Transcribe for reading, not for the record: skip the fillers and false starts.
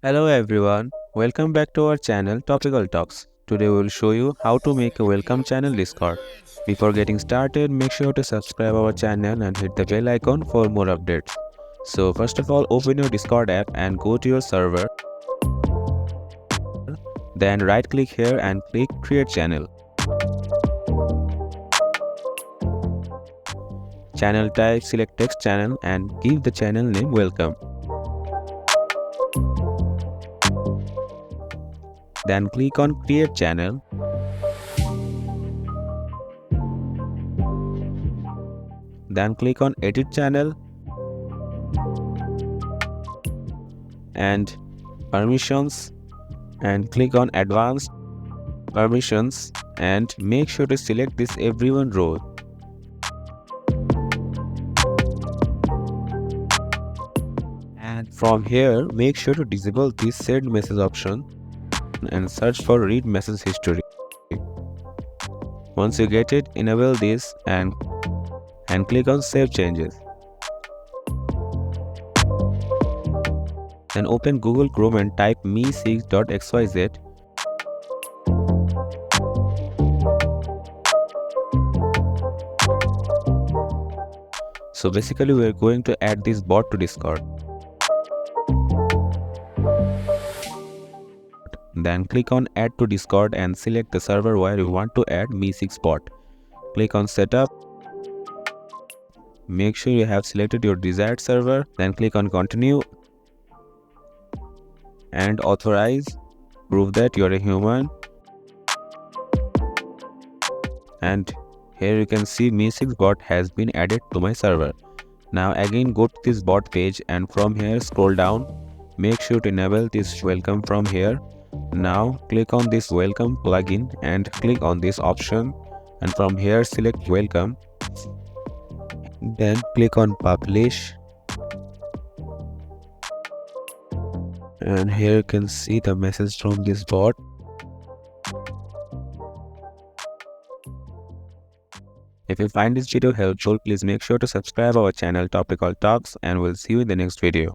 Hello everyone, welcome back to our channel Topical Talks. Today we will show you how to make a welcome channel Discord. Before getting started, make sure to subscribe our channel and hit the bell icon for more updates. So first of all, open your Discord app and go to your server. Then right click here and click create channel. Channel type, select text channel and give the channel name welcome. Then click on create channel. Then click on edit channel and permissions and click on advanced permissions and make sure to select this everyone row. And from here make sure to disable this send message option and search for read message history. Once you get it, enable this and click on save changes. Then open Google Chrome and type me6.xyz. So basically we are going to add this bot to Discord. Then click on add to Discord and select the server where you want to add me6 bot. Click on setup. Make sure you have selected your desired server. Then click on continue and authorize. Prove that you are a human. And here you can see me6 bot has been added to my server. Now again go to this bot page and from here scroll down. Make sure to enable this welcome from here. Now click on this welcome plugin and click on this option and from here select welcome. Then click on publish and here you can see the message from this bot. If you find this video helpful, please make sure to subscribe our channel Topical Talks and we'll see you in the next video.